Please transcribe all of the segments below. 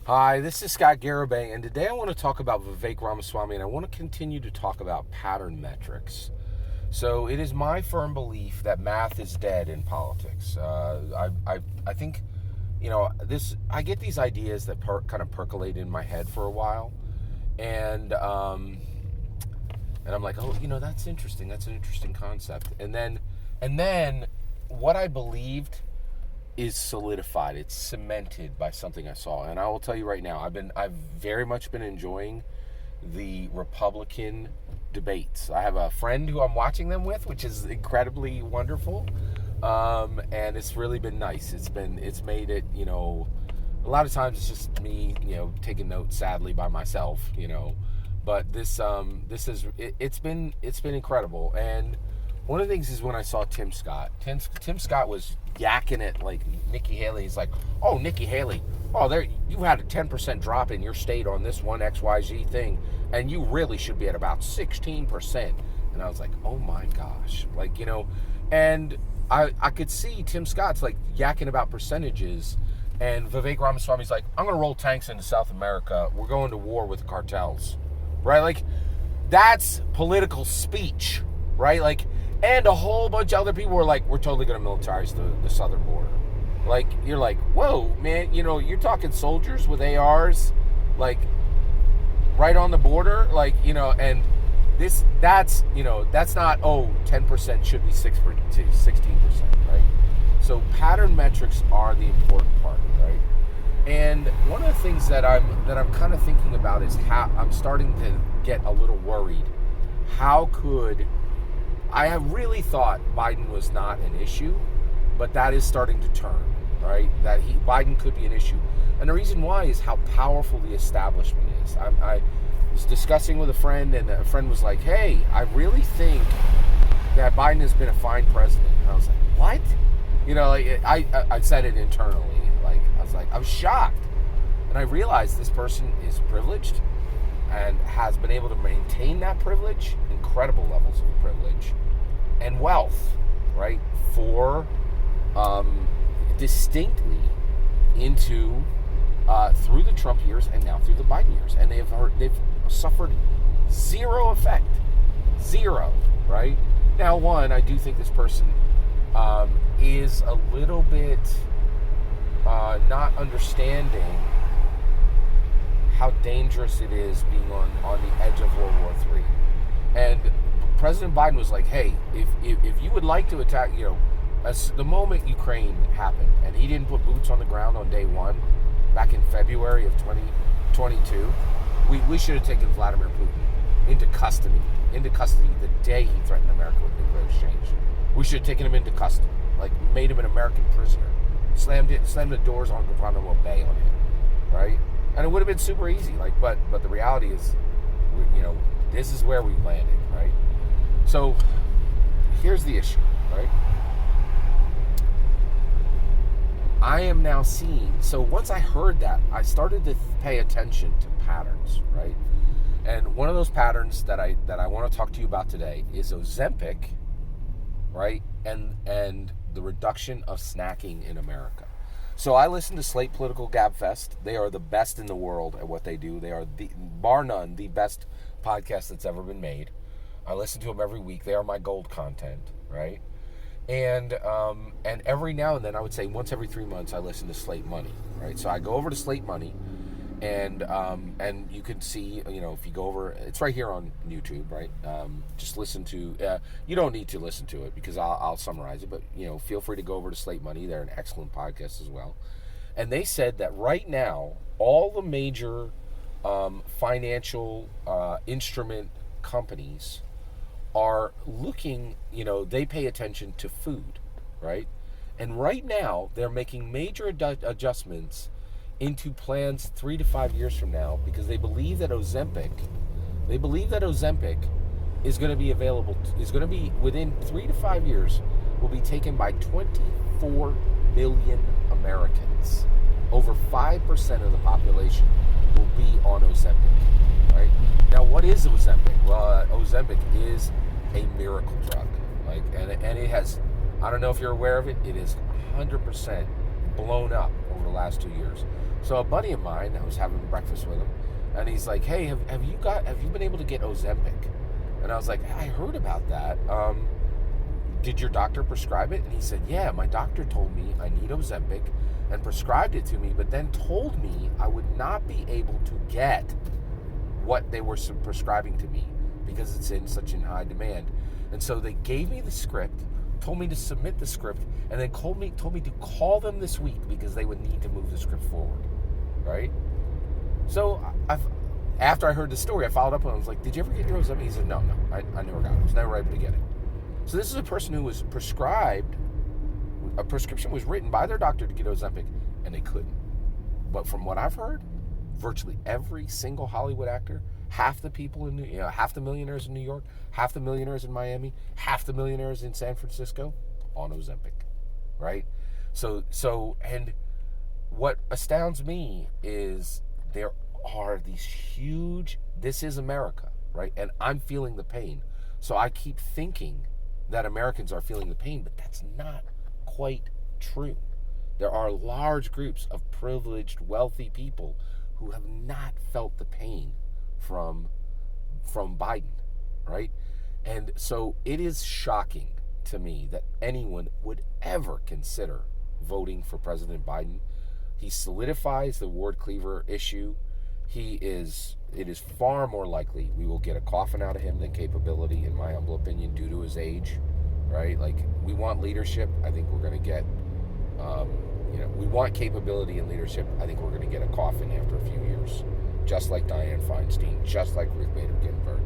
Hi, this is Scott Garibay, and today I want to talk about Vivek Ramaswamy, and I want to continue to talk about pattern metrics. So it is my firm belief that math is dead in politics. I think, I get these ideas that kind of percolate in my head for a while, and I'm like, oh, that's interesting. That's an interesting concept. And then what I believed is solidified. It's cemented by something I saw. And I will tell you right now, I've very much been enjoying the Republican debates. I have a friend who I'm watching them with, which is incredibly wonderful. And it's really been nice. It's made it, a lot of times it's just me, taking notes sadly by myself, but it's been incredible. And one of the things is when I saw Tim Scott. Tim Scott was yakking it like Nikki Haley. He's like, "Oh, Nikki Haley, there you had a 10% drop in your state on this one XYZ thing, and you really should be at about 16%." And I was like, "Oh my gosh!" And I could see Tim Scott's like yakking about percentages, and Vivek Ramaswamy's like, "I'm going to roll tanks into South America. We're going to war with the cartels," right? Like, that's political speech, right? Like. And a whole bunch of other people were like, we're totally going to militarize the southern border. Like, you're like, whoa, man, you're talking soldiers with ARs, like, right on the border, and that's not, 10% should be 16%, right? So pattern metrics are the important part, right? And one of the things that I'm kind of thinking about is how I'm starting to get a little worried. I have really thought Biden was not an issue, but that is starting to turn, right? Biden could be an issue. And the reason why is how powerful the establishment is. I was discussing with a friend, and a friend was like, hey, I really think that Biden has been a fine president. And I was like, what? I said it internally. I was shocked. And I realized this person is privileged and has been able to maintain that privilege, incredible levels of privilege, and wealth, right, for distinctly into through the Trump years and now through the Biden years, and they've suffered zero effect, right? Now, one, I do think this person is a little bit not understanding how dangerous it is being on the edge of World War III. And President Biden was like, hey, if you would like to attack, as the moment Ukraine happened, and he didn't put boots on the ground on day one, back in February of 2022, we should have taken Vladimir Putin into custody the day he threatened America with nuclear exchange. We should have taken him into custody, like made him an American prisoner, slammed the doors on Guantanamo Bay on him, right? And it would have been super easy, but the reality is, this is where we landed, right? So here's the issue, right? I am now seeing, so once I heard that, I started to pay attention to patterns, right? And one of those patterns that I want to talk to you about today is Ozempic, right? And the reduction of snacking in America. So I listen to Slate Political Gabfest. They are the best in the world at what they do. They are, bar none, the best podcast that's ever been made. I listen to them every week. They are my gold content, right? And every now and then, I would say once every 3 months, I listen to Slate Money, right? So I go over to Slate Money, and you can see, if you go over, it's right here on YouTube, right? Just listen to, you don't need to listen to it because I'll summarize it, but, feel free to go over to Slate Money. They're an excellent podcast as well. And they said that right now, all the major financial instrument companies are looking, they pay attention to food, right? And right now, they're making major adjustments into plans 3 to 5 years from now because they believe that Ozempic is going to be available, is going to be within 3 to 5 years, will be taken by 24 million Americans. Over 5% of the population will be on Ozempic, right? Now, what is Ozempic? Well, Ozempic is a miracle drug, and it has, I don't know if you're aware of it, it is 100% blown up over the last 2 years. So a buddy of mine, I was having breakfast with him, and he's like, "Hey, have you been able to get Ozempic?" And I was like, "I heard about that. Did your doctor prescribe it?" And he said, "Yeah, my doctor told me I need Ozempic and prescribed it to me, but then told me I would not be able to get what they were prescribing to me because it's in such high demand. And so they gave me the script, told me to submit the script, and then told me to call them this week because they would need to move the script forward, right?" So after I heard the story, I followed up and I was like, "Did you ever get your Ozempic?" He said, No, I never got it. I was never able to get it. So this is a person who was prescribed, a prescription was written by their doctor to get Ozempic, and they couldn't. But from what I've heard, virtually every single Hollywood actor, half the people in half the millionaires in New York, half the millionaires in Miami, half the millionaires in San Francisco, on Ozempic, right? So, and what astounds me is there are these huge, this is America, right? And I'm feeling the pain. So I keep thinking that Americans are feeling the pain, but that's not quite true. There are large groups of privileged, wealthy people who have not felt the pain from Biden, right? And so it is shocking to me that anyone would ever consider voting for President Biden. He solidifies the Ward Cleaver issue. It is far more likely we will get a coffin out of him than capability, in my humble opinion, due to his age, right? Like, we want leadership. I think we're going to get, we want capability and leadership. I think we're going to get a coffin after a few years, just like Dianne Feinstein, just like Ruth Bader Ginsburg.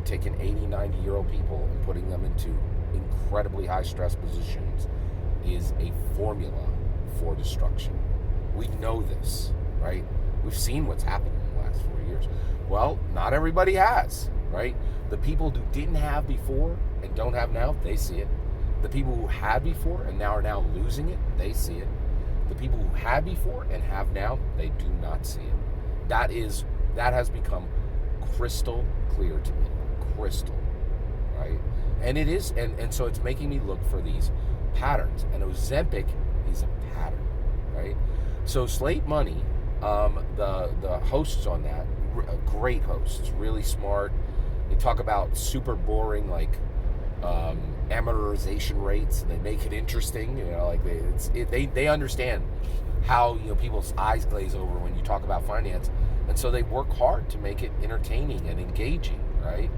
Taking 80, 90-year-old people and putting them into incredibly high-stress positions is a formula for destruction. We know this, right? We've seen what's happened in the last 4 years. Well, not everybody has, right? The people who didn't have before and don't have now, they see it. The people who had before and now are now losing it, they see it. The people who had before and have now, they do not see it. That has become crystal clear to me. Crystal, right? And it is, and so it's making me look for these patterns. And Ozempic is a pattern, right? So Slate Money, the hosts on that, great hosts, really smart. They talk about super boring, like amortization rates, and they make it interesting. They understand how people's eyes glaze over when you talk about finance, and so they work hard to make it entertaining and engaging, right?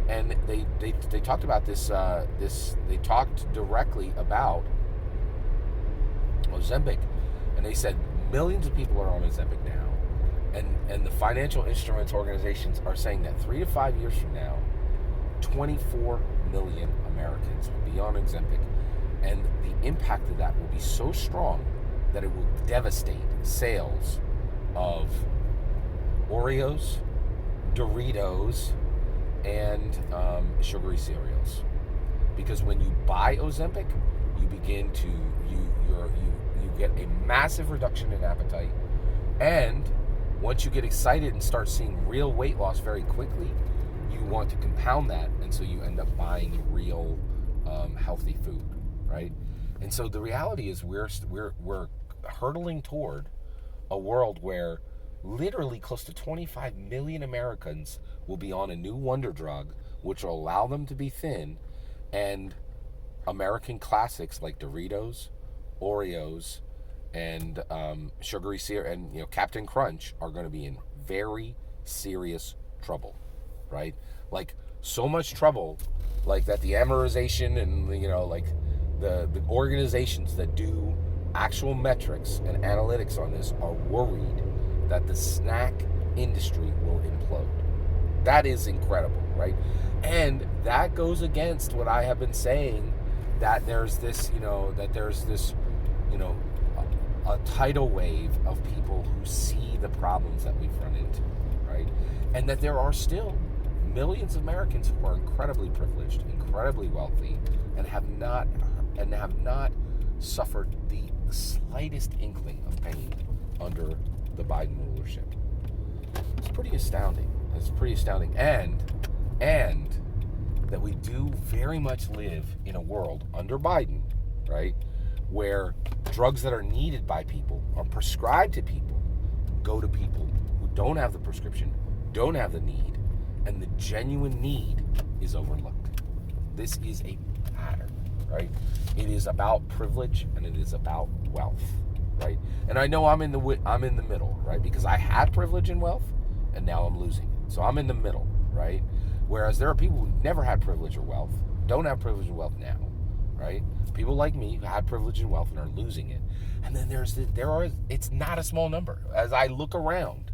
And they talked about this. They talked directly about Ozempic, and they said millions of people are on Ozempic now, and the financial instruments organizations are saying that 3 to 5 years from now, 24 million Americans will be on Ozempic, and the impact of that will be so strong that it will devastate sales of Oreos, Doritos, and sugary cereals. Because when you buy Ozempic, you begin to you get a massive reduction in appetite, and once you get excited and start seeing real weight loss very quickly, you want to compound that, and so you end up buying real healthy food, right? And so the reality is we're hurtling toward a world where literally close to 25 million Americans will be on a new wonder drug, which will allow them to be thin, and American classics like Doritos, Oreos, and sugary cereal, and Captain Crunch are going to be in very serious trouble, right? Like, so much trouble, like that the amortization and like the organizations that do actual metrics and analytics on this are worried that the snack industry will implode. That is incredible, right? And that goes against what I have been saying, that there's this, a tidal wave of people who see the problems that we've run into, right? And that there are still millions of Americans who are incredibly privileged, incredibly wealthy, and have not suffered the slightest inkling of pain under the Biden rulership. It's pretty astounding. And that we do very much live in a world under Biden, right, where drugs that are needed by people are prescribed to people go to people who don't have the prescription, don't have the need, and the genuine need is overlooked. This is a pattern, right? It is about privilege and it is about wealth, right? And I know I'm in the middle, right? Because I had privilege and wealth, and now I'm losing it. So I'm in the middle, right? Whereas there are people who never had privilege or wealth, don't have privilege or wealth now, right? People like me who had privilege and wealth and are losing it. And then it's not a small number. As I look around,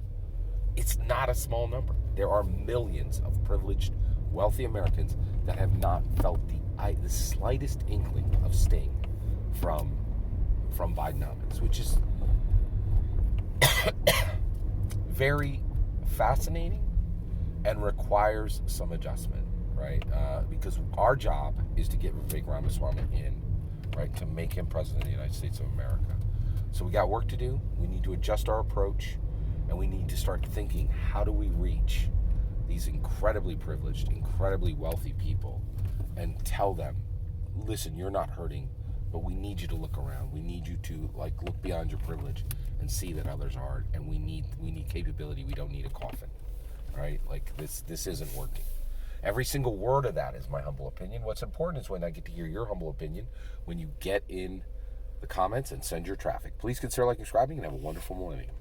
it's not a small number. There are millions of privileged, wealthy Americans that have not felt the slightest inkling of sting from Bidenomics, which is very fascinating and requires some adjustment, right? Because our job is to get Vivek Ramaswamy in, right, to make him president of the United States of America. So we got work to do. We need to adjust our approach, and we need to start thinking, how do we reach these incredibly privileged, incredibly wealthy people and tell them, listen, you're not hurting, but we need you to look around. We need you to look beyond your privilege and see that others are, and we need capability. We don't need a coffin, right? This isn't working. Every single word of that is my humble opinion. What's important is when I get to hear your humble opinion, when you get in the comments and send your traffic. Please consider subscribing, and have a wonderful millennium.